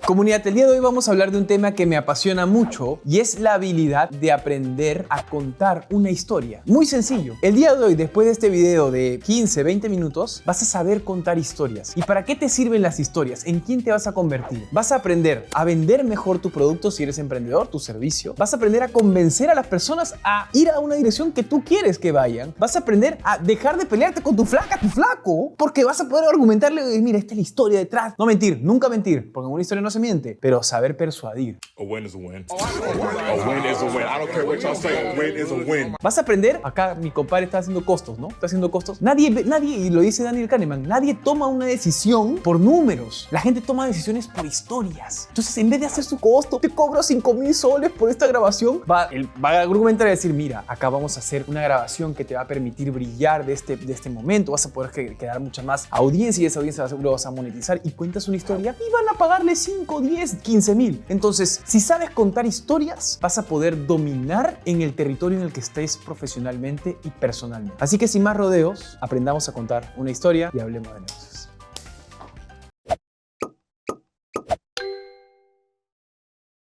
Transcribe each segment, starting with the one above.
Comunidad, el día de hoy vamos a hablar de un tema que me apasiona mucho y es la habilidad de aprender a contar una historia. Muy sencillo. El día de hoy, después de este video de 15, 20 minutos, vas a saber contar historias. ¿Y para qué te sirven las historias? ¿En quién te vas a convertir? Vas a aprender a vender mejor tu producto si eres emprendedor, tu servicio. Vas a aprender a convencer a las personas a ir a una dirección que tú quieres que vayan. Vas a aprender a dejar de pelearte con tu flaca, tu flaco, porque vas a poder argumentarle, mira, esta es la historia detrás. No mentir, nunca mentir, porque en una historia no se miente, pero saber persuadir. A win is a win. A win is a win. I don't care what y'all say. A win is a win. Vas a aprender, acá mi compadre está haciendo costos, ¿no? Está haciendo costos. Nadie, y lo dice Daniel Kahneman, nadie toma una decisión por números. La gente toma decisiones por historias. Entonces, en vez de hacer su costo, te cobro 5,000 soles por esta grabación, él va a argumentar y decir, mira, acá vamos a hacer una grabación que te va a permitir brillar de este momento. Vas a poder quedar mucha más audiencia y esa audiencia seguro vas a monetizar y cuentas una historia y van a pagarle 5, 10, 15,000. Entonces, si sabes contar historias, vas a poder dominar en el territorio en el que estés profesionalmente y personalmente. Así que sin más rodeos, aprendamos a contar una historia y hablemos de negocios.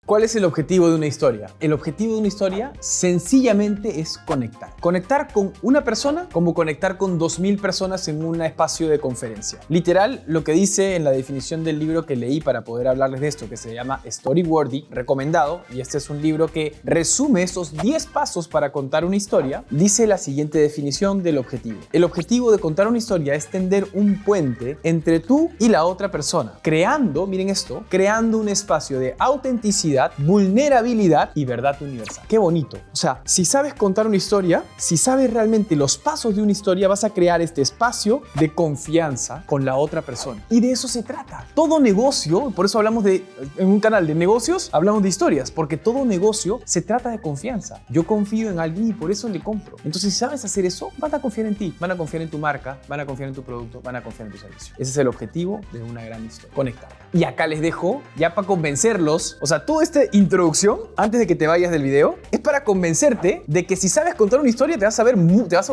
¿Cuál es el objetivo de una historia? El objetivo de una historia sencillamente es conectar. Conectar con una persona como conectar con 2,000 personas en un espacio de conferencia. Literal, lo que dice en la definición del libro que leí para poder hablarles de esto, que se llama Storyworthy, recomendado, y este es un libro que resume esos 10 pasos para contar una historia, dice la siguiente definición del objetivo. El objetivo de contar una historia es tender un puente entre tú y la otra persona, creando, miren esto, creando un espacio de autenticidad, vulnerabilidad y verdad universal. Qué bonito. O sea, si sabes contar una historia, si sabes realmente los pasos de una historia, vas a crear este espacio de confianza con la otra persona. Y de eso se trata. Todo negocio, por eso hablamos en un canal de negocios, hablamos de historias, porque todo negocio se trata de confianza. Yo confío en alguien y por eso le compro. Entonces, si sabes hacer eso, van a confiar en ti, van a confiar en tu marca, van a confiar en tu producto, van a confiar en tu servicio. Ese es el objetivo de una gran historia. Conectar. Y acá les dejo, ya para convencerlos, o sea, toda esta introducción, antes de que te vayas del video, es para convencerte de que si sabes contar una historia te vas a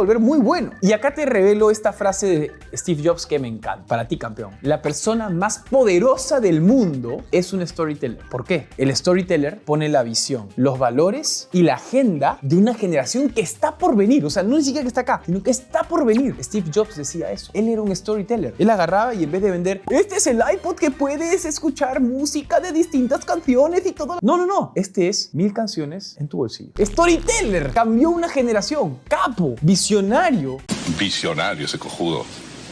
volver muy bueno. Y acá te revelo esta frase de Steve Jobs que me encanta. Para ti, campeón. La persona más poderosa del mundo es un storyteller. ¿Por qué? El storyteller pone la visión, los valores y la agenda de una generación que está por venir. O sea, no ni siquiera que está acá, sino que está por venir. Steve Jobs decía eso. Él era un storyteller. Él agarraba y en vez de vender, este es el iPod que puedes escuchar música de distintas canciones y todo. No. Este es 1000 canciones en tu bolsillo. Storyteller. Cambió una generación. Capo. Visionario. Visionario ese cojudo.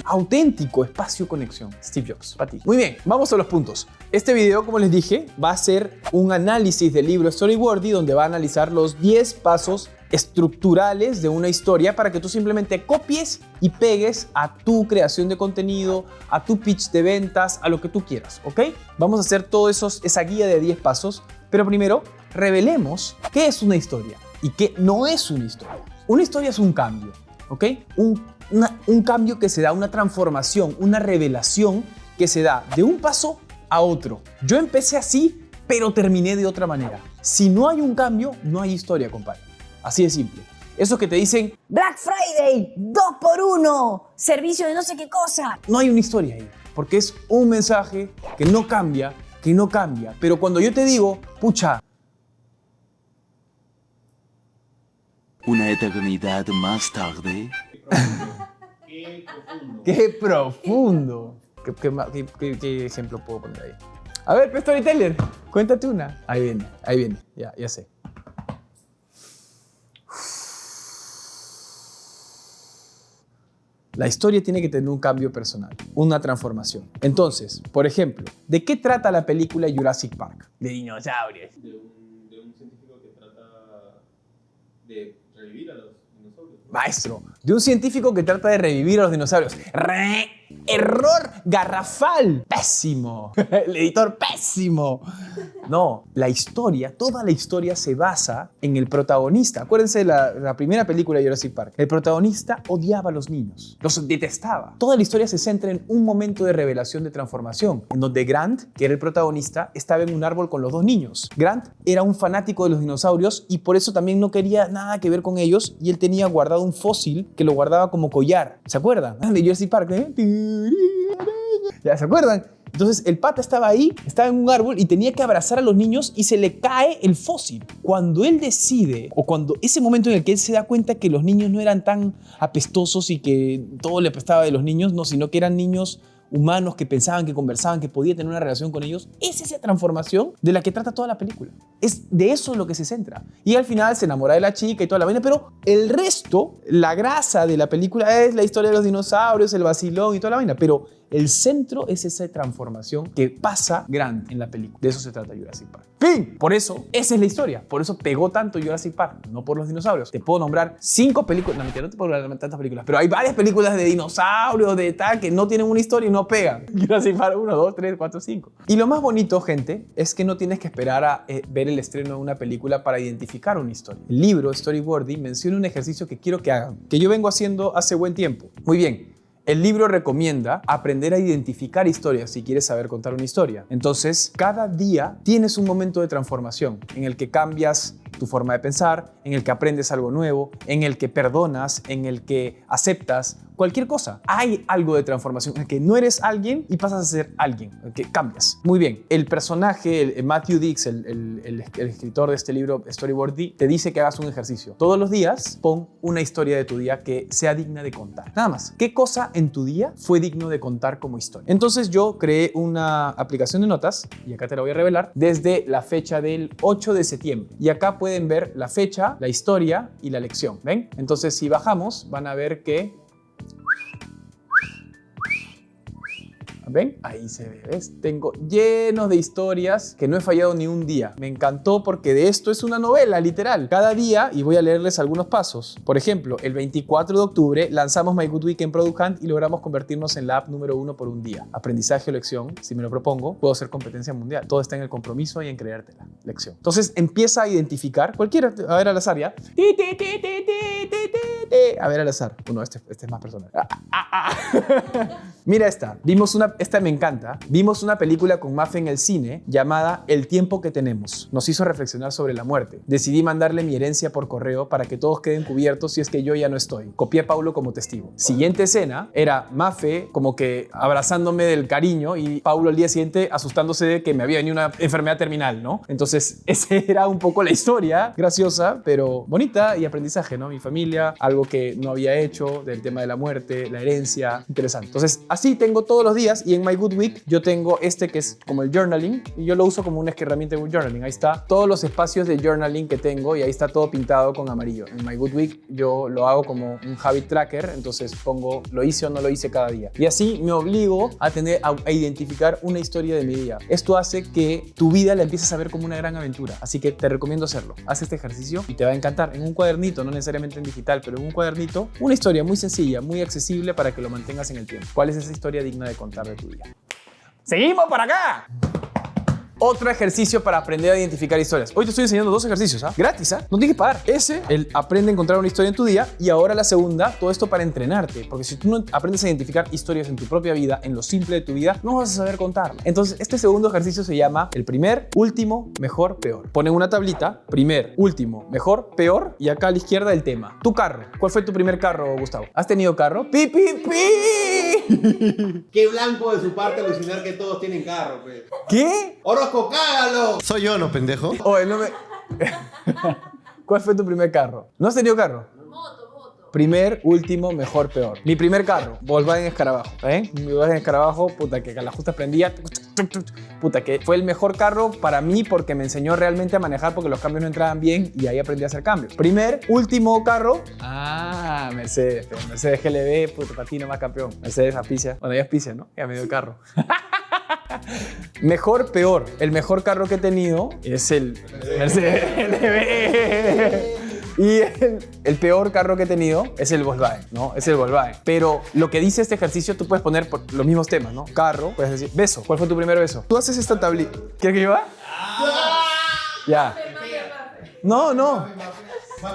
Auténtico, espacio, conexión. Steve Jobs, para ti. Muy bien, vamos a los puntos. Este video, como les dije, va a ser un análisis del libro Storyworthy, donde va a analizar los 10 pasos estructurales de una historia para que tú simplemente copies y pegues a tu creación de contenido, a tu pitch de ventas, a lo que tú quieras, ¿ok? Vamos a hacer todo esa guía de 10 pasos, pero primero revelemos qué es una historia y qué no es una historia. Una historia es un cambio, ¿ok? Un cambio que se da, una transformación, una revelación que se da de un paso a otro. Yo empecé así, pero terminé de otra manera. Si no hay un cambio, no hay historia, compadre. Así de simple. Esos que te dicen Black Friday, 2x1, servicio de no sé qué cosa. no hay una historia ahí, porque es un mensaje que no cambia. Pero cuando yo te digo, pucha, Una eternidad más tarde. ¡qué profundo! ¿Qué ejemplo puedo poner ahí? A ver, Storyteller, cuéntate una. Ahí viene, ya sé. La historia tiene que tener un cambio personal, una transformación. Entonces, por ejemplo, ¿de qué trata la película Jurassic Park? De dinosaurios. De un científico que trata de revivir a los dinosaurios. Maestro, de un científico que trata de revivir a los dinosaurios. Error garrafal. Pésimo. El editor pésimo. No, toda la historia se basa en el protagonista. Acuérdense de la primera película de Jurassic Park. El protagonista odiaba a los niños, los detestaba. Toda la historia se centra en un momento de revelación, de transformación, en donde Grant, que era el protagonista, estaba en un árbol con los 2 niños. Grant era un fanático de los dinosaurios y por eso también no quería nada que ver con ellos, y él tenía guardado un fósil que lo guardaba como collar. ¿Se acuerdan? De Jurassic Park, ¿eh? ¿Ya se acuerdan? Entonces el pata estaba ahí, estaba en un árbol y tenía que abrazar a los niños y se le cae el fósil. Cuando él decide, o cuando ese momento en el que él se da cuenta que los niños no eran tan apestosos y que todo le apestaba de los niños, no, sino que eran niños humanos que pensaban, que conversaban, que podía tener una relación con ellos, es esa transformación de la que trata toda la película. Es de eso lo que se centra. Y al final se enamora de la chica y toda la vaina, pero el resto, la grasa de la película es la historia de los dinosaurios, el vacilón y toda la vaina, pero el centro es esa transformación que pasa grande en la película. De eso se trata Jurassic Park. ¡Fin! Por eso, esa es la historia. Por eso pegó tanto Jurassic Park, no por los dinosaurios. Te puedo nombrar 5 películas, no, mentira, no te puedo nombrar tantas películas, pero hay varias películas de dinosaurios, de tal, que no tienen una historia y no pegan. Jurassic Park 1, 2, 3, 4, 5. Y lo más bonito, gente, es que no tienes que esperar a ver el estreno de una película para identificar una historia. El libro Storyboarding menciona un ejercicio que quiero que hagan, que yo vengo haciendo hace buen tiempo. Muy bien. El libro recomienda aprender a identificar historias si quieres saber contar una historia. Entonces, cada día tienes un momento de transformación en el que cambias tu forma de pensar, en el que aprendes algo nuevo, en el que perdonas, en el que aceptas cualquier cosa. Hay algo de transformación en el que no eres alguien y pasas a ser alguien, en el que cambias. Muy bien, el personaje, Matthew Dix, el escritor de este libro Storyboarding, te dice que hagas un ejercicio. Todos los días pon una historia de tu día que sea digna de contar. Nada más. ¿Qué cosa en tu día fue digno de contar como historia? Entonces yo creé una aplicación de notas, y acá te la voy a revelar, desde la fecha del 8 de septiembre. Y acá pueden ver la fecha, la historia y la lección. ¿Ven? Entonces si bajamos van a ver que... ¿Ven? Ahí se ve, ¿ves? Tengo llenos de historias que no he fallado ni un día. Me encantó porque de esto es una novela, literal. Cada día, y voy a leerles algunos pasos. Por ejemplo, el 24 de octubre lanzamos My Good Week en Product Hunt y logramos convertirnos en la app número 1 por un día. Aprendizaje o lección, si me lo propongo, puedo hacer competencia mundial. Todo está en el compromiso y en creértela. Lección. Entonces empieza a identificar cualquiera, a ver al azar, ¿ya? A ver al azar. Bueno, este es más personal. Mira esta. Esta me encanta. Vimos una película con Mafe en el cine llamada El tiempo que tenemos. Nos hizo reflexionar sobre la muerte. Decidí mandarle mi herencia por correo para que todos queden cubiertos si es que yo ya no estoy. Copié a Paulo como testigo. Siguiente escena era Mafe como que abrazándome del cariño y Paulo al día siguiente asustándose de que me había venido una enfermedad terminal, ¿no? Entonces, esa era un poco la historia, graciosa, pero bonita y aprendizaje, ¿no? Mi familia, algo que no había hecho, del tema de la muerte, la herencia, interesante. Entonces, así tengo todos los días y en My Good Week yo tengo este que es como el journaling y yo lo uso como una herramienta de journaling. Ahí está todos los espacios de journaling que tengo y ahí está todo pintado con amarillo. En My Good Week yo lo hago como un habit tracker, entonces pongo lo hice o no lo hice cada día. Y así me obligo a identificar una historia de mi día. Esto hace que tu vida la empieces a ver como una gran aventura. Así que te recomiendo hacerlo. Haz este ejercicio y te va a encantar. En un cuadernito, no necesariamente en digital, pero en un cuadernito, una historia muy sencilla, muy accesible para que lo mantengas en el tiempo. ¿Cuál es esa historia digna de contar de tu día? ¡Seguimos para acá! Otro ejercicio para aprender a identificar historias. Hoy te estoy enseñando 2 ejercicios, ¿ah? Gratis, ¿ah? No tienes que pagar. El aprende a encontrar una historia en tu día y ahora la segunda, todo esto para entrenarte. Porque si tú no aprendes a identificar historias en tu propia vida, en lo simple de tu vida, no vas a saber contarla. Entonces, este segundo ejercicio se llama el primer, último, mejor, peor. Ponen una tablita, primer, último, mejor, peor y acá a la izquierda el tema. Tu carro. ¿Cuál fue tu primer carro, Gustavo? ¿Has tenido carro? ¡Pi, pi, pi! Qué blanco de su parte alucinar que todos tienen carro, pues. ¿Qué? ¡Orozco, cágalo! Soy yo, ¿no, pendejo? Oye, no me... ¿Cuál fue tu primer carro? ¿No has tenido carro? Moto. Primer, último, mejor, peor. Mi primer carro, Volkswagen Escarabajo. ¿Eh? Mi Volkswagen Escarabajo, puta, que a la justa prendía. Puta, que fue el mejor carro para mí porque me enseñó realmente a manejar porque los cambios no entraban bien y ahí aprendí a hacer cambios. Primer, último carro. Mercedes. Mercedes GLB, puta, patino más campeón. Mercedes auspicia. Bueno, ya auspicia, ¿no? Ya me dio el carro. Mejor, peor. El mejor carro que he tenido es el Mercedes GLB. Y el peor carro que he tenido es el Volkswagen, ¿no? Es el Volkswagen. Pero lo que dice este ejercicio, tú puedes poner por los mismos temas, ¿no? Carro, puedes decir, beso. ¿Cuál fue tu primer beso? Tú haces esta tablita. ¿Quieres que yo haga? Ya. No.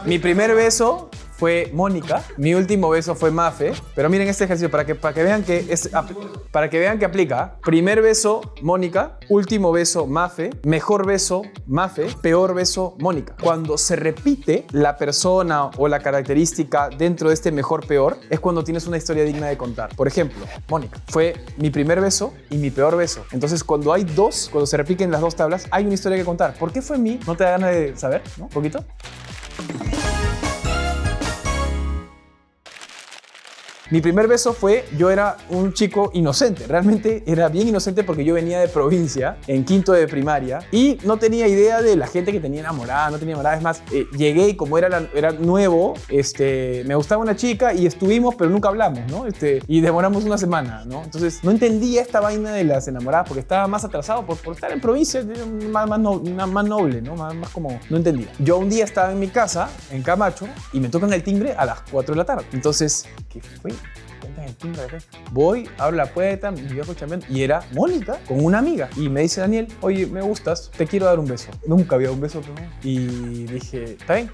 Mi primer beso fue Mónica. Mi último beso fue Mafe. Pero miren este ejercicio para que vean que aplica. Primer beso, Mónica. Último beso, Mafe. Mejor beso, Mafe. Peor beso, Mónica. Cuando se repite la persona o la característica dentro de este mejor peor, es cuando tienes una historia digna de contar. Por ejemplo, Mónica. Fue mi primer beso y mi peor beso. Entonces, cuando se repiten las dos tablas, hay una historia que contar. ¿Por qué fue mí? ¿No te da ganas de saber? ¿No? ¿Un poquito? Mi primer beso fue, yo era un chico inocente, realmente era bien inocente porque yo venía de provincia, en quinto de primaria, y no tenía idea de la gente que tenía enamorada, es más, llegué y como era nuevo, me gustaba una chica y estuvimos, pero nunca hablamos, ¿no? Y demoramos una semana, ¿no? Entonces no entendía esta vaina de las enamoradas porque estaba más atrasado por estar en provincia, más noble, ¿no? Más como, no entendía. Yo un día estaba en mi casa, en Camacho, y me tocan el timbre a las 4 de la tarde. Entonces, ¿qué fue? El timbre, voy, abro la puerta, mi viejo chambeando, y era Mónica con una amiga. Y me dice Daniel, oye, me gustas, te quiero dar un beso. Nunca había un beso, ¿no? Y dije, ¿está bien?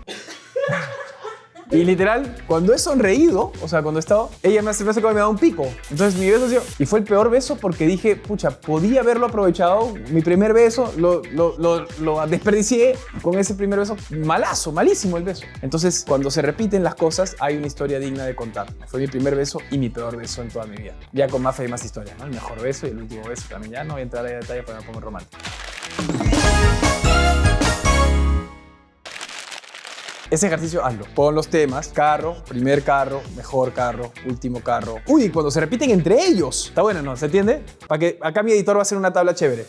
Y literal, cuando he sonreído, o sea, cuando he estado, ella me hace como me da un pico. Entonces mi beso ha sido, y fue el peor beso porque dije, pucha, podía haberlo aprovechado. Mi primer beso lo desperdicié con ese primer beso. Malazo, malísimo el beso. Entonces, cuando se repiten las cosas, hay una historia digna de contar. Fue mi primer beso y mi peor beso en toda mi vida. Ya con Mafe hay más historias, ¿no? El mejor beso y el último beso también. Ya no voy a entrar en detalle para no poner romántico. Ese ejercicio hazlo. Pon los temas, carro, primer carro, mejor carro, último carro. Uy, cuando se repiten entre ellos. Está bueno, ¿no? ¿Se entiende? Para que acá mi editor va a hacer una tabla chévere.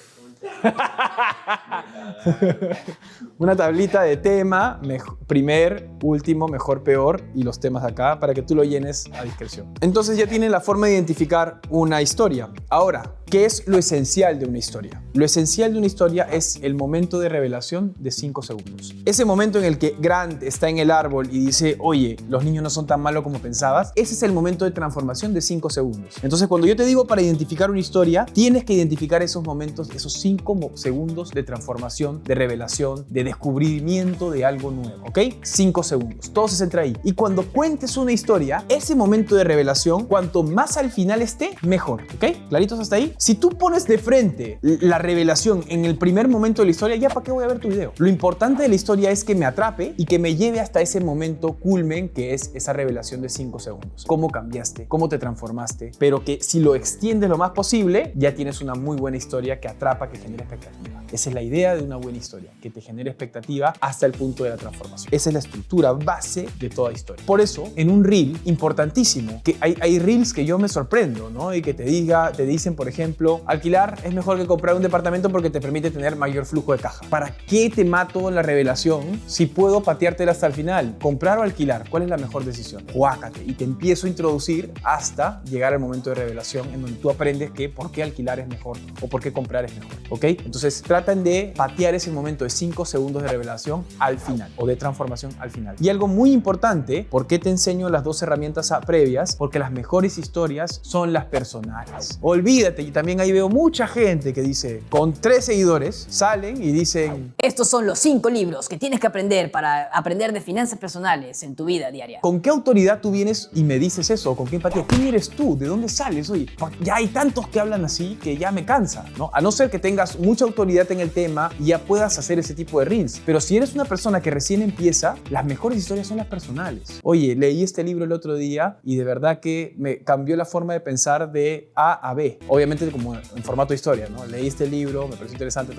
Una tablita de tema, primer, último, mejor, peor y los temas acá para que tú lo llenes a discreción. Entonces ya tienen la forma de identificar una historia. Ahora, ¿qué es lo esencial de una historia? Lo esencial de una historia es el momento de revelación de 5 segundos. Ese momento en el que Grant está en el árbol y dice, oye, los niños no son tan malos como pensabas, ese es el momento de transformación de 5 segundos. Entonces, cuando yo te digo para identificar una historia, tienes que identificar esos momentos, esos 5 segundos de transformación, de revelación, de descubrimiento de algo nuevo, ¿ok? 5 segundos. Todo se centra ahí. Y cuando cuentes una historia, ese momento de revelación, cuanto más al final esté, mejor, ¿ok? ¿Claritos hasta ahí? Si tú pones de frente la revelación en el primer momento de la historia, ya para qué voy a ver tu video. Lo importante de la historia es que me atrape y que me lleve hasta ese momento culmen que es esa revelación de 5 segundos. Cómo cambiaste, cómo te transformaste, pero que si lo extiendes lo más posible, ya tienes una muy buena historia que atrapa, que genera expectativa. Esa es la idea de una buena historia, que te genere expectativa hasta el punto de la transformación. Esa es la estructura base de toda historia. Por eso, en un reel, importantísimo, que hay reels que yo me sorprendo, ¿no? Y que te dicen, por ejemplo, alquilar es mejor que comprar un departamento porque te permite tener mayor flujo de caja. ¿Para qué te mato la revelación si puedo pateártela hasta el final? ¿Comprar o alquilar? ¿Cuál es la mejor decisión? Juácate. Y te empiezo a introducir hasta llegar al momento de revelación en donde tú aprendes que por qué alquilar es mejor o por qué comprar es mejor, ¿ok? Entonces, tratan de patear ese momento de 5 segundos de revelación al final o de transformación al final. Y algo muy importante, ¿por qué te enseño las 2 herramientas previas? Porque las mejores historias son las personales. Olvídate, y también ahí veo mucha gente que dice, con 3 seguidores, salen y dicen, Estos son los 5 libros que tienes que aprender para aprender de finanzas personales en tu vida diaria. ¿con qué autoridad tú vienes y me dices eso? ¿Con qué empatía? ¿Quién eres tú? ¿De dónde sales? Oye, ya hay tantos que hablan así que ya me cansa, ¿no? A no ser que tengas mucha autoridad en el tema y ya puedas hacer ese tipo de reels. Pero si eres una persona que recién empieza, las mejores historias son las personales. Oye, leí este libro el otro día y de verdad que me cambió la forma de pensar de A a B. Obviamente como en formato de historia, ¿no? Leí este libro, me pareció interesante,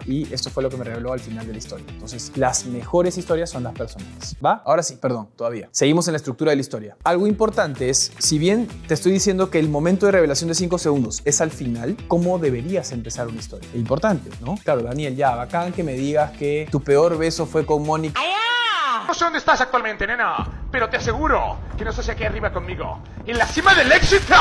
y esto fue lo que me reveló al final de la historia. Entonces, las mejores historias son las personales, ¿va? Ahora sí, perdón, todavía. Seguimos en la estructura de la historia. Algo importante es, si bien te estoy diciendo que el momento de revelación de 5 segundos es al final, ¿cómo deberías empezar una historia? Es importante, ¿no? Claro, Daniel, ya, bacán que me digas que tu peor beso fue con Mónica. No sé dónde estás actualmente, nena, pero te aseguro que no estás aquí arriba conmigo, en la cima del éxito.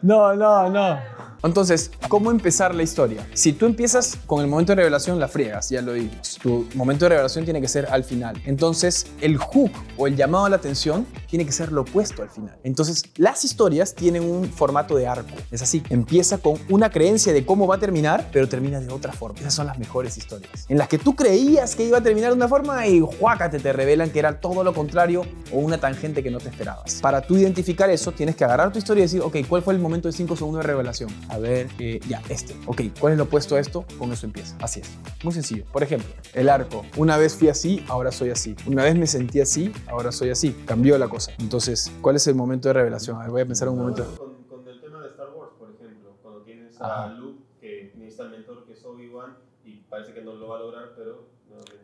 No. Entonces, ¿cómo empezar la historia? Si tú empiezas con el momento de revelación, la friegas, ya lo dijimos. Tu momento de revelación tiene que ser al final. Entonces, el hook o el llamado a la atención tiene que ser lo opuesto al final. Entonces, las historias tienen un formato de arco. Es así, empieza con una creencia de cómo va a terminar, pero termina de otra forma. Esas son las mejores historias. En las que tú creías que iba a terminar de una forma y ¡juácate! Te revelan que era todo lo contrario o una tangente que no te esperabas. Para tú identificar eso, tienes que agarrar tu historia y decir, ok, ¿cuál fue el momento de 5 segundos de revelación? A ver, ya, Ok, ¿cuál es lo opuesto a esto? Con eso empieza. Así es. Muy sencillo. Por ejemplo, el arco. Una vez fui así, ahora soy así. Una vez me sentí así, ahora soy así. Cambió la cosa. Entonces, ¿cuál es el momento de revelación? A ver, voy a pensar un momento. Con el tema de Star Wars, por ejemplo, cuando tienes a Luke que necesita el mentor que es Obi-Wan y parece que no lo va a lograr, pero...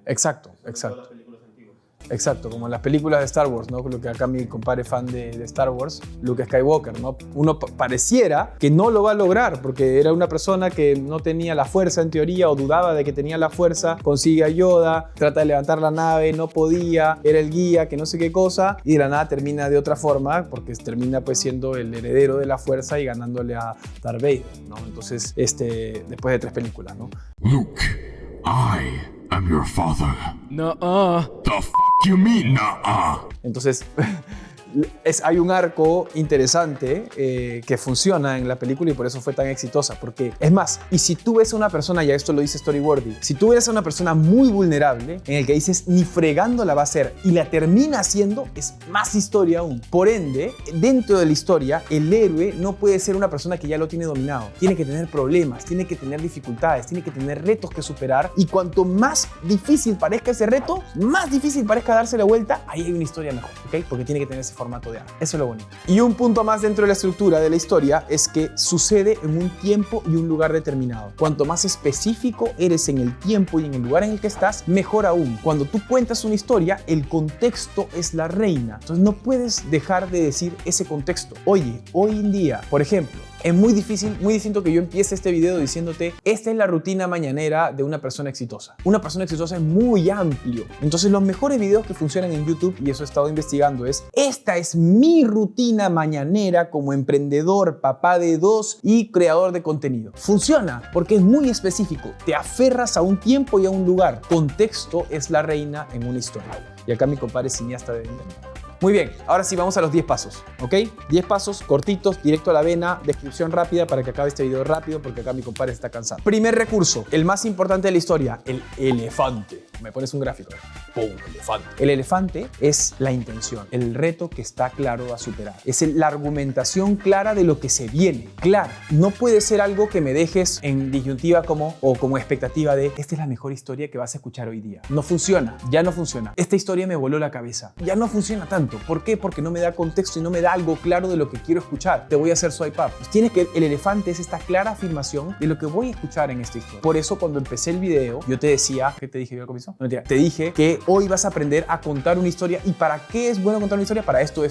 Exacto. Todas las películas antiguas. Exacto, como en las películas de Star Wars, ¿no? Lo que acá mi compadre fan de Star Wars, Luke Skywalker, ¿no? Uno pareciera que no lo va a lograr porque era una persona que no tenía la fuerza en teoría o dudaba de que tenía la fuerza, consigue a Yoda, trata de levantar la nave, no podía, era el guía, que no sé qué cosa, y de la nada termina de otra forma porque termina pues siendo el heredero de la fuerza y ganándole a Darth Vader, ¿no? Entonces, después de 3 películas, ¿no? Luke, I am your father. No. The f*** you mean, nuh-uh? Entonces, hay un arco interesante que funciona en la película y por eso fue tan exitosa. Porque, es más, y si tú ves a una persona, ya esto lo dice Storyworthy, si tú ves a una persona muy vulnerable, en el que dices, ni fregando la va a hacer, y la termina haciendo, es más historia aún. Por ende, dentro de la historia, el héroe no puede ser una persona que ya lo tiene dominado. Tiene que tener problemas, tiene que tener dificultades, tiene que tener retos que superar, y cuanto más difícil parezca ese reto, más difícil parezca darse la vuelta, ahí hay una historia mejor, ¿ok? Porque tiene que tener ese formato de arco. Eso es lo bonito. Y un punto más dentro de la estructura de la historia es que sucede en un tiempo y un lugar determinado. Cuanto más específico eres en el tiempo y en el lugar en el que estás, mejor aún. Cuando tú cuentas una historia, el contexto es la reina. Entonces no puedes dejar de decir ese contexto. Oye, hoy en día, por ejemplo, es muy difícil, muy distinto que yo empiece este video diciéndote, esta es la rutina mañanera de una persona exitosa. Una persona exitosa es muy amplio. Entonces los mejores videos que funcionan en YouTube, y eso he estado investigando, es, esta es mi rutina mañanera como emprendedor, papá de 2 y creador de contenido. Funciona porque es muy específico. Te aferras a un tiempo y a un lugar. Contexto es la reina en una historia. Y acá mi compadre cineasta de entender. Muy bien, ahora sí vamos a los 10 pasos, ¿ok? 10 pasos cortitos, directo a la vena, descripción rápida para que acabe este video rápido porque acá mi compadre está cansado. Primer recurso, el más importante de la historia, el elefante. Me pones un gráfico. ¡Pum! Elefante. El elefante es la intención, el reto que está claro a superar. Es la argumentación clara de lo que se viene. Claro, no puede ser algo que me dejes en disyuntiva como expectativa de esta es la mejor historia que vas a escuchar hoy día. No funciona, ya no funciona. Esta historia me voló la cabeza. Ya no funciona tanto. ¿Por qué? Porque no me da contexto y no me da algo claro de lo que quiero escuchar. Te voy a hacer swipe up. Pues el elefante es esta clara afirmación de lo que voy a escuchar en esta historia. Por eso cuando empecé el video, yo te decía, ¿qué te dije yo al comienzo? No, te dije que hoy vas a aprender a contar una historia. ¿Y para qué es bueno contar una historia? Para esto,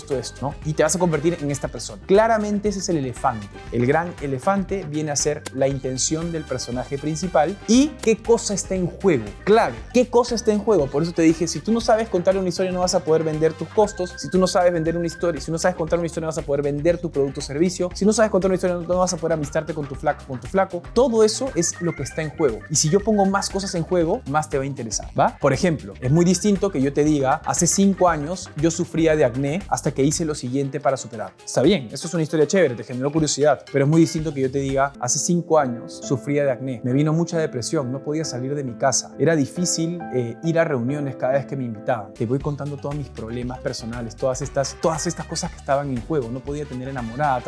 ¿no? Y te vas a convertir en esta persona. Claramente ese es el elefante. El gran elefante viene a ser la intención del personaje principal y qué cosa está en juego. Claro, ¿qué cosa está en juego? Por eso te dije, si tú no sabes contar una historia, no vas a poder vender tus costos. Si tú no sabes vender una historia, si no sabes contar una historia, no vas a poder vender tu producto o servicio. Si no sabes contar una historia, no vas a poder amistarte con tu flaco. Todo eso es lo que está en juego. Y si yo pongo más cosas en juego, más te va a interesar, ¿va? Por ejemplo, es muy distinto que yo te diga, hace 5 años yo sufría de acné hasta que hice lo siguiente para superar. Está bien, eso es una historia chévere, te generó curiosidad, pero es muy distinto que yo te diga, hace 5 años sufría de acné, me vino mucha depresión, no podía salir de mi casa, era difícil ir a reuniones cada vez que me invitaban. Te voy contando todos mis problemas personales, todas estas cosas que estaban en juego, no podía tener enamorada,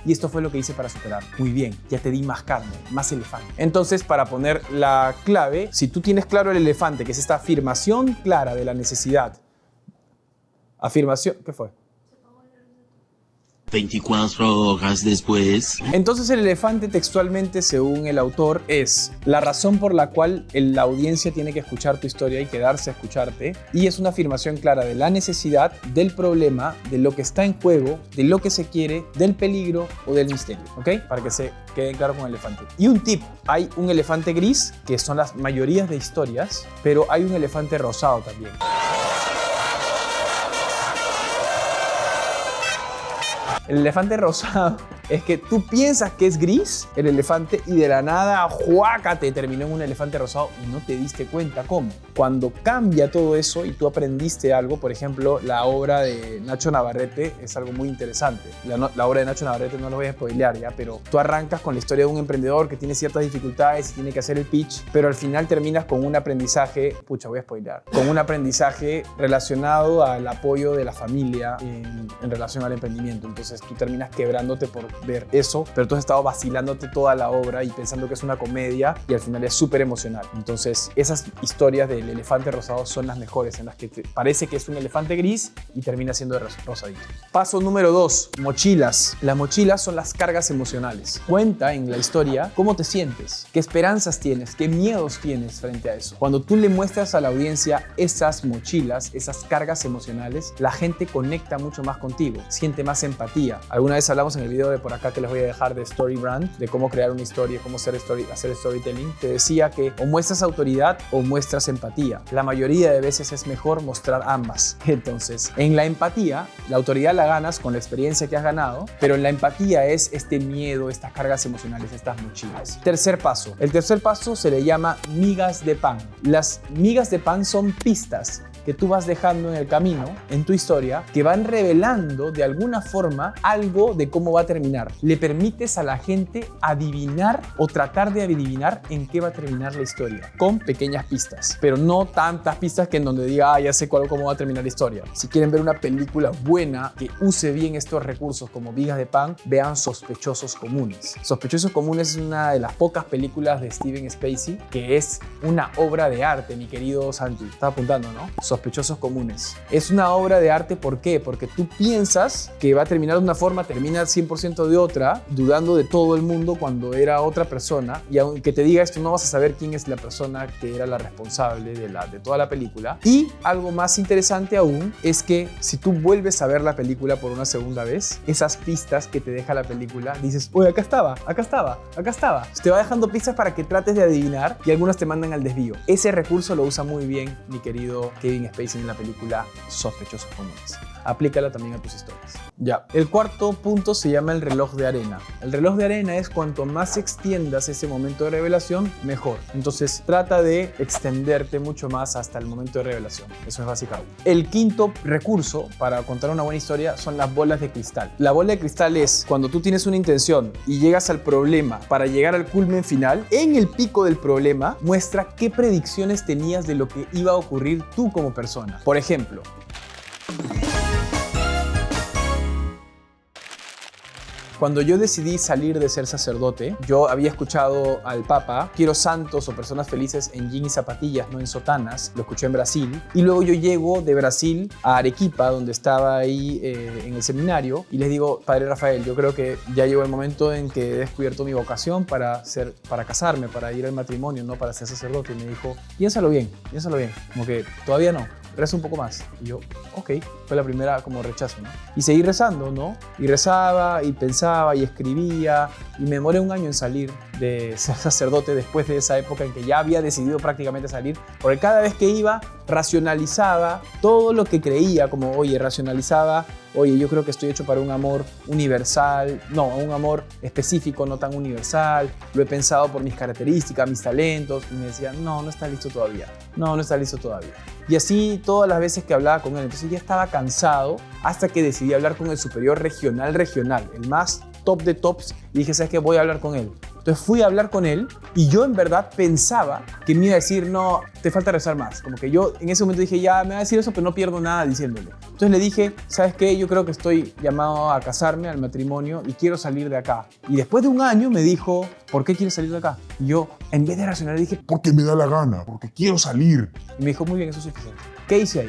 y esto fue lo que hice para superar. Muy bien, ya te di más carne, más elefante. Entonces, para poner la clave, si tú tienes claro el elefante, que es esta afirmación clara de la necesidad. Afirmación, ¿qué fue? 24 horas después. Entonces el elefante textualmente, según el autor, es la razón por la cual la audiencia tiene que escuchar tu historia y quedarse a escucharte, y es una afirmación clara de la necesidad, del problema, de lo que está en juego, de lo que se quiere, del peligro o del misterio, ¿ok? Para que se quede claro con el elefante. Y un tip, hay un elefante gris, que son las mayorías de historias, pero hay un elefante rosado también. El elefante rosado es que tú piensas que es gris el elefante y de la nada, ¡juaca!, te terminó en un elefante rosado y no te diste cuenta cómo. Cuando cambia todo eso y tú aprendiste algo, por ejemplo, la obra de Nacho Navarrete es algo muy interesante. La obra de Nacho Navarrete no lo voy a spoilear ya, pero tú arrancas con la historia de un emprendedor que tiene ciertas dificultades y tiene que hacer el pitch, pero al final terminas con un aprendizaje, voy a spoilear, con un aprendizaje relacionado al apoyo de la familia en relación al emprendimiento. Entonces tú terminas quebrándote por ver eso, pero tú has estado vacilándote toda la obra y pensando que es una comedia y al final es súper emocional. Entonces esas historias del elefante rosado son las mejores, en las que parece que es un elefante gris y termina siendo rosadito. Paso número 2, mochilas. Las mochilas son las cargas emocionales. Cuenta en la historia cómo te sientes, qué esperanzas tienes, qué miedos tienes frente a eso. Cuando tú le muestras a la audiencia esas mochilas, esas cargas emocionales, la gente conecta mucho más contigo, siente más empatía. Alguna vez hablamos en el video de por acá que les voy a dejar de Story Brand, de cómo crear una historia, cómo hacer storytelling. Te decía que o muestras autoridad o muestras empatía. La mayoría de veces es mejor mostrar ambas. Entonces, en la empatía, la autoridad la ganas con la experiencia que has ganado, pero en la empatía es este miedo, estas cargas emocionales, estas mochilas. Tercer paso. El tercer paso se le llama migas de pan. Las migas de pan son pistas que tú vas dejando en el camino, en tu historia, que van revelando de alguna forma algo de cómo va a terminar. Le permites a la gente adivinar o tratar de adivinar en qué va a terminar la historia, con pequeñas pistas, pero no tantas pistas que en donde diga, ya sé cómo va a terminar la historia. Si quieren ver una película buena que use bien estos recursos como migas de pan, vean Sospechosos Comunes. Sospechosos Comunes es una de las pocas películas de Steven Spacey que es una obra de arte, mi querido Santi. Estaba apuntando, ¿no? Sospechosos Comunes. Es una obra de arte, ¿por qué? Porque tú piensas que va a terminar de una forma, termina 100% de otra, dudando de todo el mundo cuando era otra persona, y aunque te diga esto no vas a saber quién es la persona que era la responsable de toda la película. Y algo más interesante aún es que si tú vuelves a ver la película por una segunda vez, esas pistas que te deja la película, dices, oye, acá estaba. Te va dejando pistas para que trates de adivinar y algunas te mandan al desvío. Ese recurso lo usa muy bien mi querido Kevin Spacey en la película Sospechosos Comunes. Aplícala también a tus historias. Ya. El cuarto punto se llama el reloj de arena. El reloj de arena es cuanto más extiendas ese momento de revelación, mejor. Entonces trata de extenderte mucho más hasta el momento de revelación. Eso es básicamente. El quinto recurso para contar una buena historia son las bolas de cristal. La bola de cristal es cuando tú tienes una intención y llegas al problema para llegar al culmen final, en el pico del problema muestra qué predicciones tenías de lo que iba a ocurrir tú como persona. Por ejemplo, cuando yo decidí salir de ser sacerdote, yo había escuchado al Papa, quiero santos o personas felices en jean y zapatillas, no en sotanas, lo escuché en Brasil, y luego yo llego de Brasil a Arequipa, donde estaba ahí en el seminario, y les digo, Padre Rafael, yo creo que ya llegó el momento en que he descubierto mi vocación para casarme, para ir al matrimonio, no para ser sacerdote, y me dijo, piénsalo bien, como que todavía no. Reza un poco más. Y yo, ok, fue la primera como rechazo, ¿no? Y seguí rezando, ¿no? Y rezaba, y pensaba, y escribía, y me demoré un año en salir de ser sacerdote después de esa época en que ya había decidido prácticamente salir, porque cada vez que iba, racionalizaba todo lo que creía, como, oye, yo creo que estoy hecho para un amor universal, no, un amor específico, no tan universal, lo he pensado por mis características, mis talentos, y me decían, no estás listo todavía, Y así todas las veces que hablaba con él, entonces ya estaba cansado hasta que decidí hablar con el superior regional, el más top de tops, y dije, ¿sabes qué? Voy a hablar con él. Entonces fui a hablar con él y yo en verdad pensaba que me iba a decir, no, te falta rezar más. Como que yo en ese momento dije, ya me va a decir eso, pero no pierdo nada diciéndole. Entonces le dije, ¿sabes qué? Yo creo que estoy llamado a casarme, al matrimonio, y quiero salir de acá. Y después de un año me dijo, ¿por qué quieres salir de acá? Y yo, en vez de racionar, dije, Porque me da la gana, porque quiero salir. y me dijo, muy bien, eso es suficiente. ¿Qué hice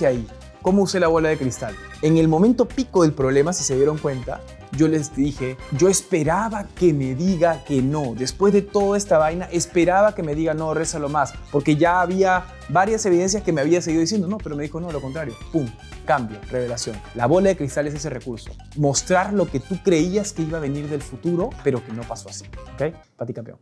ahí? ¿Cómo usé la bola de cristal? En el momento pico del problema, si se dieron cuenta, yo les dije, yo esperaba que me diga que no. Después de toda esta vaina, esperaba que me diga no, rézalo más. Porque ya había varias evidencias que me había seguido diciendo, no, pero me dijo, no, lo contrario. Pum, cambio, revelación. La bola de cristal es ese recurso. Mostrar lo que tú creías que iba a venir del futuro, pero que no pasó así. ¿Ok? Pati campeón.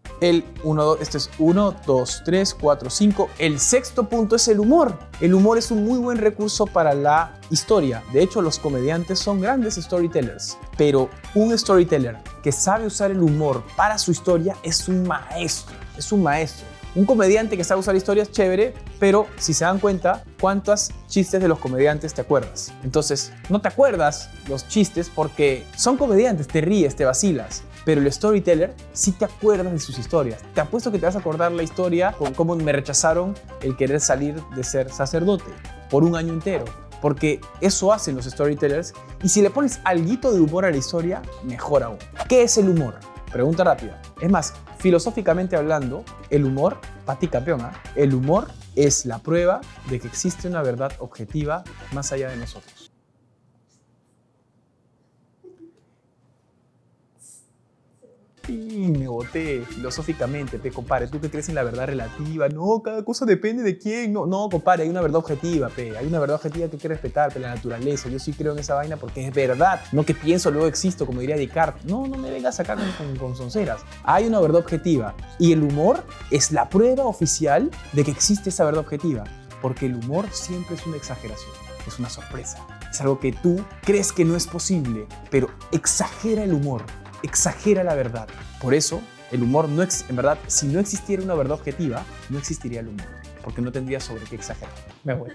Este es 1, 2, 3, 4, 5. El sexto punto es el humor. El humor es un muy buen recurso para la historia. De hecho, los comediantes son grandes storytellers. Pero un storyteller que sabe usar el humor para su historia es un maestro. Es un maestro. Un comediante que sabe usar historias, chévere, pero si se dan cuenta, ¿cuántos chistes de los comediantes te acuerdas? Entonces, no te acuerdas los chistes porque son comediantes, te ríes, te vacilas. Pero el storyteller sí te acuerdas de sus historias. Te apuesto que te vas a acordar la historia con cómo me rechazaron el querer salir de ser sacerdote por un año entero. Porque eso hacen los storytellers. Y si le pones alguito de humor a la historia, mejor aún. ¿Qué es el humor? Pregunta rápida. Es más, filosóficamente hablando, el humor, Pati campeón, el humor es la prueba de que existe una verdad objetiva más allá de nosotros. Y me boté filosóficamente, compadre. ¿Tú qué crees en la verdad relativa? No, cada cosa depende de quién. No, compadre, hay una verdad objetiva, Hay una verdad objetiva que hay que respetar, la naturaleza. Yo sí creo en esa vaina porque es verdad. No que pienso, luego existo, como diría Descartes. No me vengas acá con sonceras. Hay una verdad objetiva. Y el humor es la prueba oficial de que existe esa verdad objetiva. Porque el humor siempre es una exageración. Es una sorpresa. Es algo que tú crees que no es posible, pero exagera el humor. Exagera la verdad. Por eso, el humor en verdad, si no existiera una verdad objetiva, no existiría el humor, porque no tendría sobre qué exagerar. Me voy.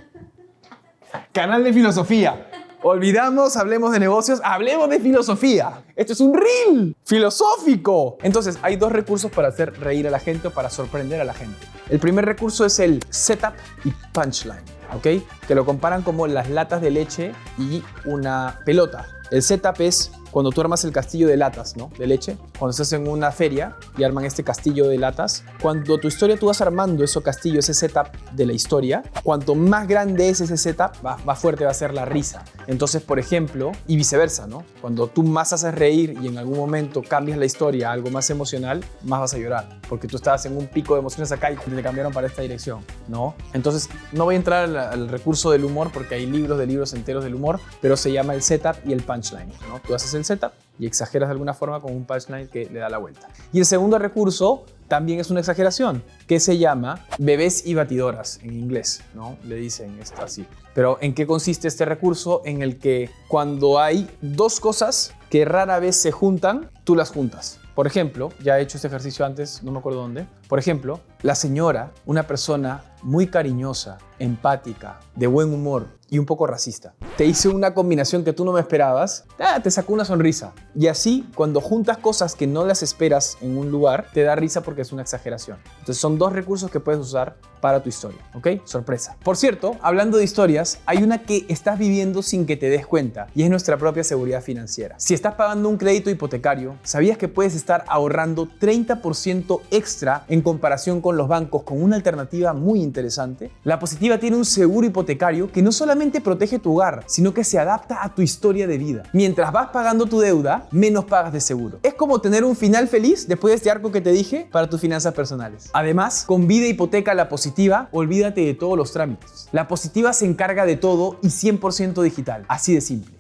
Canal de filosofía. Olvidamos, hablemos de negocios, hablemos de filosofía. Esto es un reel filosófico. Entonces, hay dos recursos para hacer reír a la gente o para sorprender a la gente. El primer recurso es el setup y punchline, ¿ok? Que lo comparan como las latas de leche y una pelota. El setup es cuando tú armas el castillo de latas, ¿no? De leche. Cuando estás en una feria y arman este castillo de latas. Cuando tu historia tú vas armando ese castillo, ese setup de la historia, cuanto más grande es ese setup, más fuerte va a ser la risa. Entonces, por ejemplo, y viceversa, ¿no? Cuando tú más haces reír y en algún momento cambias la historia a algo más emocional, más vas a llorar. Porque tú estabas en un pico de emociones acá y te cambiaron para esta dirección, ¿no? Entonces, no voy a entrar al recurso del humor porque hay libros enteros del humor, pero se llama el setup y el punchline, ¿no? Tú haces el setup y exageras de alguna forma con un punchline que le da la vuelta. Y el segundo recurso también es una exageración, que se llama bebés y batidoras en inglés, ¿no? Le dicen esto así. Pero ¿en qué consiste este recurso? En el que cuando hay dos cosas que rara vez se juntan, tú las juntas. Por ejemplo, ya he hecho este ejercicio antes, no me acuerdo dónde. Por ejemplo, la señora, una persona muy cariñosa, empática, de buen humor y un poco racista. Te hice una combinación que tú no me esperabas, te sacó una sonrisa. Y así, cuando juntas cosas que no las esperas en un lugar, te da risa porque es una exageración. Entonces son dos recursos que puedes usar para tu historia, ¿ok? Sorpresa. Por cierto, hablando de historias, hay una que estás viviendo sin que te des cuenta y es nuestra propia seguridad financiera. Si estás pagando un crédito hipotecario, ¿sabías que puedes estar ahorrando 30% extra en comparación con los bancos con una alternativa muy interesante? La Positiva tiene un seguro hipotecario que no solamente protege tu hogar, sino que se adapta a tu historia de vida. Mientras vas pagando tu deuda, menos pagas de seguro. Es como tener un final feliz después de este arco que te dije para tus finanzas personales. Además, con Vida Hipoteca La Positiva, olvídate de todos los trámites. La Positiva se encarga de todo y 100% digital. Así de simple.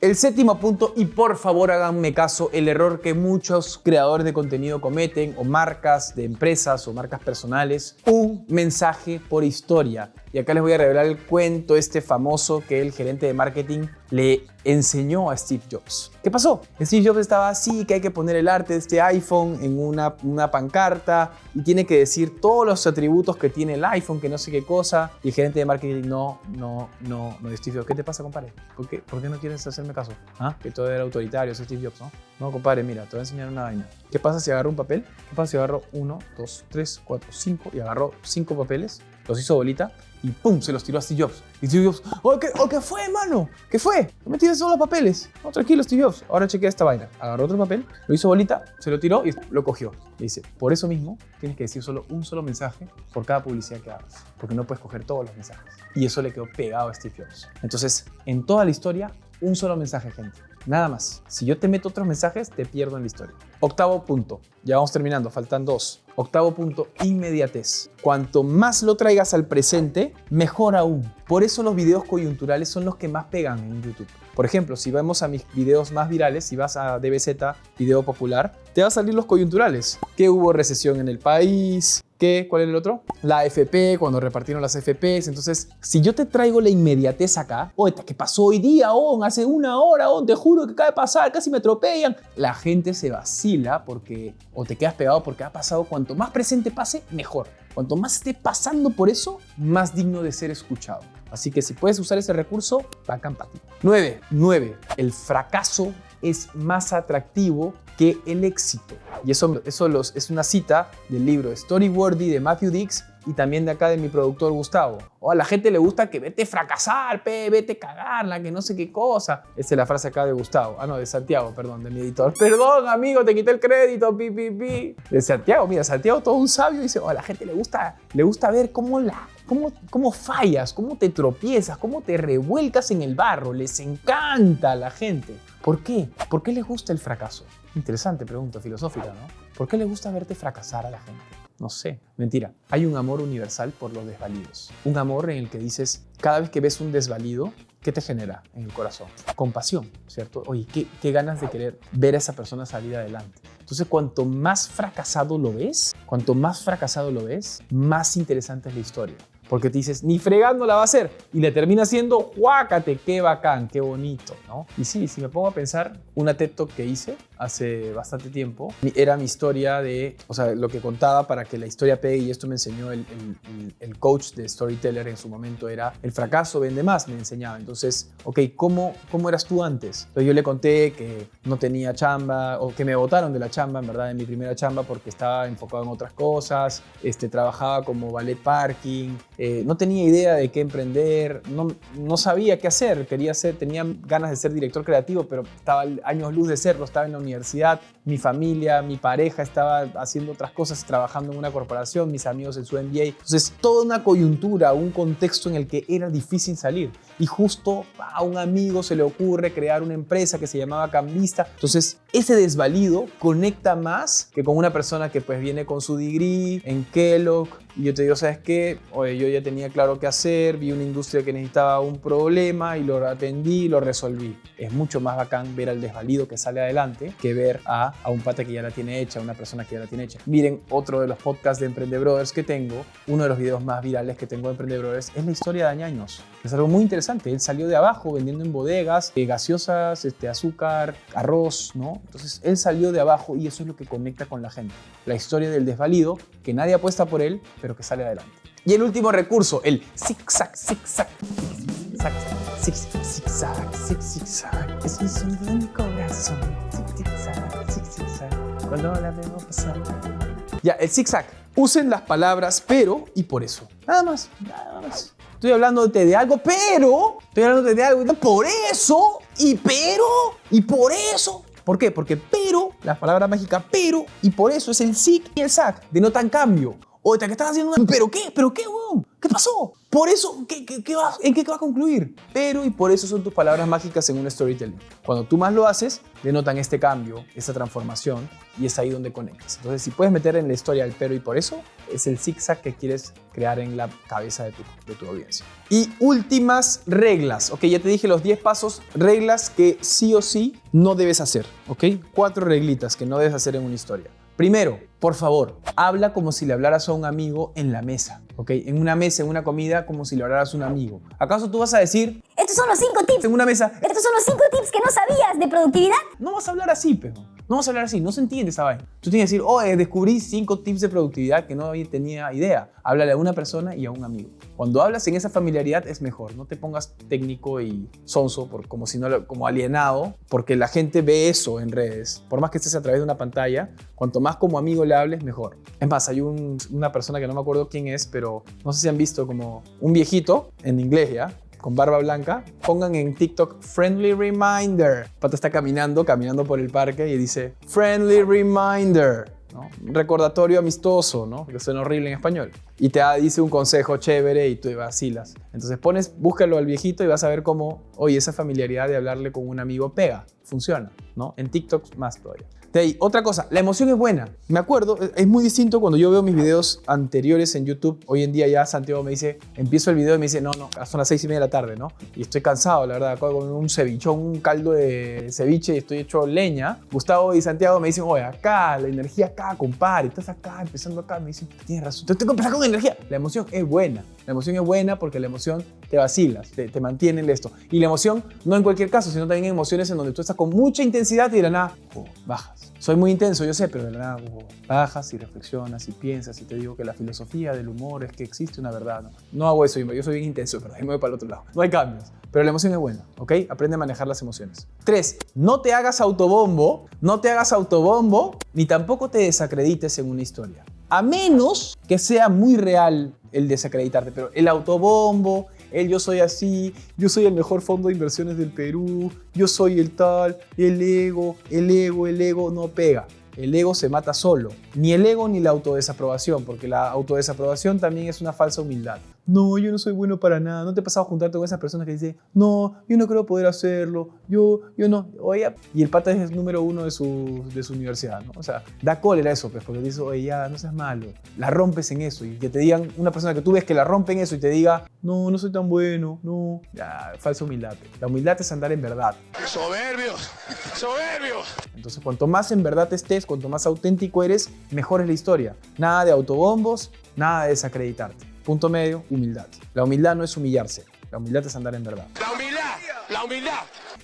El séptimo punto, y por favor háganme caso, el error que muchos creadores de contenido cometen, o marcas de empresas o marcas personales, un mensaje por historia. Y acá les voy a revelar el cuento famoso que el gerente de marketing le enseñó a Steve Jobs. ¿Qué pasó? Steve Jobs estaba así, que hay que poner el arte de este iPhone en una pancarta y tiene que decir todos los atributos que tiene el iPhone, que no sé qué cosa. Y el gerente de marketing, no, Steve Jobs, ¿qué te pasa, compadre? ¿Por qué no quieres hacerme caso? ¿Ah? Que todo era autoritario, es Steve Jobs, ¿no? No, compadre, mira, te voy a enseñar una vaina. ¿Qué pasa si agarro un papel? ¿Qué pasa si agarro 1, 2, 3, 4, 5 y agarro 5 papeles? Los hizo bolita y ¡pum! Se los tiró a Steve Jobs. Y Steve Jobs, ¿qué fue, mano? ¿Qué fue? No me tires solo los papeles. No, tranquilo, Steve Jobs. Ahora chequea esta vaina. Agarró otro papel, lo hizo bolita, se lo tiró y lo cogió. Y dice, por eso mismo tienes que decir solo un solo mensaje por cada publicidad que hagas. Porque no puedes coger todos los mensajes. Y eso le quedó pegado a Steve Jobs. Entonces, en toda la historia, un solo mensaje, gente. Nada más. Si yo te meto otros mensajes, te pierdo en la historia. Octavo punto. Ya vamos terminando, faltan 2. Octavo punto, inmediatez. Cuanto más lo traigas al presente, mejor aún. Por eso los videos coyunturales son los que más pegan en YouTube. Por ejemplo, si vamos a mis videos más virales, si vas a DBZ, video popular, te van a salir los coyunturales. Que hubo recesión en el país, que, ¿cuál es el otro? La AFP, cuando repartieron las AFPs. Entonces, si yo te traigo la inmediatez acá, oye, ¿qué pasó hoy día, hace una hora, te juro que acaba de pasar, casi me atropellan. La gente se vacila porque, o te quedas pegado porque ha pasado. Cuanto más presente pase, mejor. Cuanto más esté pasando por eso, más digno de ser escuchado. Así que si puedes usar ese recurso, bacán para ti. 9. El fracaso es más atractivo que el éxito. Y eso es una cita del libro Storyworthy de Matthew Dix y también de acá de mi productor Gustavo. A la gente le gusta que vete fracasar, vete cagarla, que no sé qué cosa. Esa es la frase acá de Gustavo. No, de Santiago, perdón, de mi editor. Perdón, amigo, te quité el crédito, De Santiago, mira, Santiago todo un sabio dice, a la gente le gusta ver cómo fallas, cómo te tropiezas, cómo te revuelcas en el barro. Les encanta a la gente. ¿Por qué? ¿Por qué les gusta el fracaso? Interesante pregunta filosófica, ¿no? ¿Por qué les gusta verte fracasar a la gente? No sé, mentira. Hay un amor universal por los desvalidos. Un amor en el que dices, cada vez que ves un desvalido, ¿qué te genera en el corazón? Compasión, ¿cierto? Oye, qué ganas de querer ver a esa persona salir adelante. Entonces, cuanto más fracasado lo ves, más interesante es la historia. Porque te dices, ni fregando la va a hacer. Y le termina haciendo, ¡juácate! ¡Qué bacán! ¡Qué bonito! ¿No? Y sí, si me pongo a pensar, una TED Talk que hice hace bastante tiempo, era mi historia de, lo que contaba para que la historia pegue, y esto me enseñó el coach de Storyteller en su momento, era el fracaso vende más, me enseñaba. Entonces, ¿cómo eras tú antes? Entonces yo le conté que no tenía chamba, o que me botaron de la chamba, en verdad, en mi primera chamba, porque estaba enfocado en otras cosas, trabajaba como valet parking, no tenía idea de qué emprender, no sabía qué hacer, tenía ganas de ser director creativo, pero estaba años luz de serlo, estaba en la universidad, mi familia, mi pareja estaba haciendo otras cosas, trabajando en una corporación, mis amigos en su MBA. Entonces, toda una coyuntura, un contexto en el que era difícil salir. Y justo a un amigo se le ocurre crear una empresa que se llamaba Cambista. Entonces, ese desvalido conecta más que con una persona que pues viene con su degree en Kellogg. Y yo te digo, ¿sabes qué? Oye, yo ya tenía claro qué hacer, vi una industria que necesitaba un problema y lo atendí y lo resolví. Es mucho más bacán ver al desvalido que sale adelante que ver a un pata que ya la tiene hecha, a una persona que ya la tiene hecha. Miren, otro de los podcasts de Emprende Brothers que tengo, uno de los videos más virales que tengo de Emprende Brothers, es la historia de Añaños. Es algo muy interesante. Él salió de abajo vendiendo en bodegas, gaseosas, azúcar, arroz, ¿no? Entonces, él salió de abajo y eso es lo que conecta con la gente. La historia del desvalido, que nadie apuesta por él, pero que sale adelante. Y el último recurso, el zigzag, zigzag. Zigzag, zigzag, zigzag. Es un sonido en mi corazón. Zigzag, zigzag. Cuando la veo pasar. Ya, el zigzag. Usen las palabras pero y por eso. Nada más. Estoy hablándote de algo, pero. Estoy hablándote de algo, por eso. Y pero. Y por eso. ¿Por qué? Porque pero, la palabra mágica pero, y por eso es el zig y el zag. Denotan cambio. Oye, ¿qué estás haciendo? ¿Pero qué? ¿Pero qué, weón? ¿Qué pasó? Por eso, ¿en qué va a concluir? Pero y por eso son tus palabras mágicas en un storytelling. Cuando tú más lo haces, denotan este cambio, esta transformación, y es ahí donde conectas. Entonces, si puedes meter en la historia el pero y por eso, es el zigzag que quieres crear en la cabeza de tu audiencia. Y últimas reglas, ¿ok? Ya te dije los 10 pasos, reglas que sí o sí no debes hacer, ¿ok? 4 reglitas que no debes hacer en una historia. Primero, por favor, habla como si le hablaras a un amigo en la mesa, ¿ok? En una mesa, en una comida, como si le hablaras a un amigo. ¿Acaso tú vas a decir? Estos son los 5 tips. En una mesa. Estos son los 5 tips que no sabías de productividad. No vas a hablar así, pero. No vas a hablar así, no se entiende esa vaina. Tú tienes que decir, descubrí 5 tips de productividad que no tenía idea. Háblale a una persona y a un amigo. Cuando hablas en esa familiaridad es mejor. No te pongas técnico y sonso, como alienado, porque la gente ve eso en redes. Por más que estés a través de una pantalla, cuanto más como amigo le hables, mejor. Es más, hay una persona que no me acuerdo quién es, pero no sé si han visto como un viejito, en inglés ya, con barba blanca, pongan en TikTok friendly reminder. El pata está caminando por el parque y dice friendly reminder. ¿no? Un recordatorio amistoso, ¿no? Que suena horrible en español. Y te dice un consejo chévere y tú vacilas. Entonces búscalo al viejito y vas a ver cómo, oye, esa familiaridad de hablarle con un amigo pega, funciona, ¿no? En TikTok más todavía. De ahí, otra cosa, la emoción es buena. Me acuerdo, es muy distinto cuando yo veo mis videos anteriores en YouTube. Hoy en día ya Santiago me dice, empiezo el video y me dice, no, son las 6:30 de la tarde, ¿no? Y estoy cansado, la verdad, acabo con un cevichón, un caldo de ceviche y estoy hecho leña. Gustavo y Santiago me dicen, oye, acá, la energía acá, compadre, estás acá, empezando acá. Me dicen, tienes razón, tengo que empezar con energía. La emoción es buena. La emoción es buena porque la emoción te vacilas, te mantiene en esto. Y la emoción, no en cualquier caso, sino también en emociones en donde tú estás con mucha intensidad y de la nada, bajas. Soy muy intenso, yo sé, pero de la nada bajas y reflexionas y piensas y te digo que la filosofía del humor es que existe una verdad. No hago eso, yo soy bien intenso, pero ahí me voy para el otro lado. No hay cambios, pero la emoción es buena, ¿ok? Aprende a manejar las emociones. 3. No te hagas autobombo, ni tampoco te desacredites en una historia. A menos que sea muy real el desacreditarte, pero el autobombo, yo soy así, yo soy el mejor fondo de inversiones del Perú, yo soy el tal, el ego no pega. El ego se mata solo. Ni el ego ni la autodesaprobación, porque la autodesaprobación también es una falsa humildad. No, yo no soy bueno para nada. ¿No te ha pasado juntarte con esas personas que dicen, no, yo no creo poder hacerlo, yo no? Oye, y el pata es el número 1 de su universidad, ¿no? O sea, da cólera eso, pues, porque dices, oye, ya, no seas malo. La rompes en eso. Y que te digan, una persona que tú ves que la rompe en eso y te diga, no soy tan bueno, no. Ya, falsa humildad. La humildad es andar en verdad. ¡Soberbios! Entonces, cuanto más en verdad estés, cuanto más auténtico eres, mejor es la historia. Nada de autobombos, nada de desacreditarte. Punto medio, humildad. La humildad no es humillarse, la humildad es andar en verdad. ¡La humildad!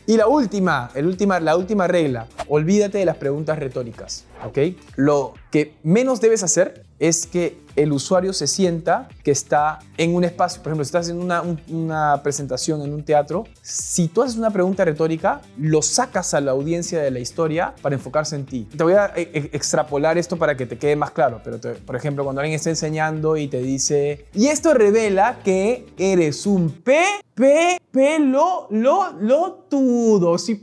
Y la última regla, olvídate de las preguntas retóricas, ¿ok? Lo que menos debes hacer es que el usuario se sienta que está en un espacio. Por ejemplo, si estás en una presentación en un teatro, si tú haces una pregunta retórica, lo sacas a la audiencia de la historia para enfocarse en ti. Te voy a extrapolar esto para que te quede más claro, pero por ejemplo, cuando alguien está enseñando y te dice, y esto revela que eres un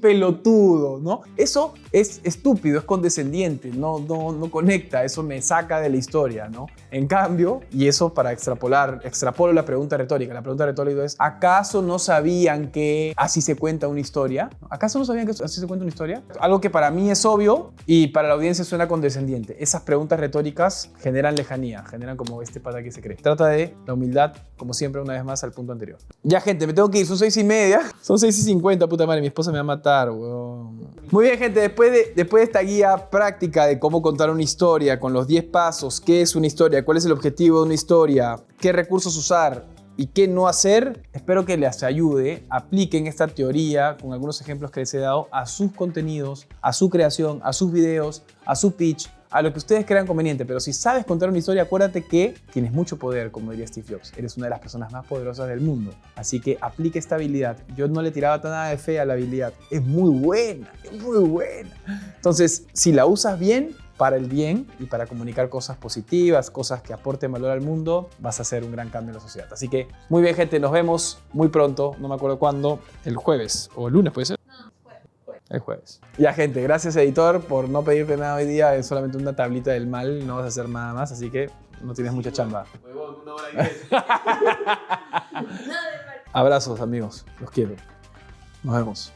pelotudo, ¿no? Eso es estúpido, es condescendiente, no conecta, eso me saca de la historia, ¿no? En cambio, y eso para extrapolo la pregunta retórica. La pregunta retórica es, ¿acaso no sabían que así se cuenta una historia? ¿Acaso no sabían que así se cuenta una historia? Algo que para mí es obvio y para la audiencia suena condescendiente. Esas preguntas retóricas generan lejanía, generan como este pata que se cree. Trata de la humildad, como siempre, una vez más al punto anterior. Ya, gente, me tengo que ir, son 6:30. Son 6:50, puta madre, mi esposa me va a matar, weón. Muy bien, gente, después de esta guía práctica de cómo contar una historia con los 10 pasos, qué es una historia, cuál es el objetivo de una historia, qué recursos usar y qué no hacer, espero que les ayude. Apliquen esta teoría con algunos ejemplos que les he dado a sus contenidos, a su creación, a sus videos, a su pitch, a lo que ustedes crean conveniente. Pero si sabes contar una historia, acuérdate que tienes mucho poder, como diría Steve Jobs. Eres una de las personas más poderosas del mundo. Así que aplique esta habilidad. Yo no le tiraba nada de fe a la habilidad. Es muy buena, es muy buena. Entonces, si la usas bien, para el bien y para comunicar cosas positivas, cosas que aporten valor al mundo, vas a hacer un gran cambio en la sociedad. Así que, muy bien, gente, nos vemos muy pronto, no me acuerdo cuándo, el jueves o el lunes, ¿puede ser? El jueves. Ya, gente, gracias, editor, por no pedirte nada hoy día. Es solamente una tablita del mal, no vas a hacer nada más, así que no tienes mucha chamba. Abrazos, amigos. Los quiero. Nos vemos.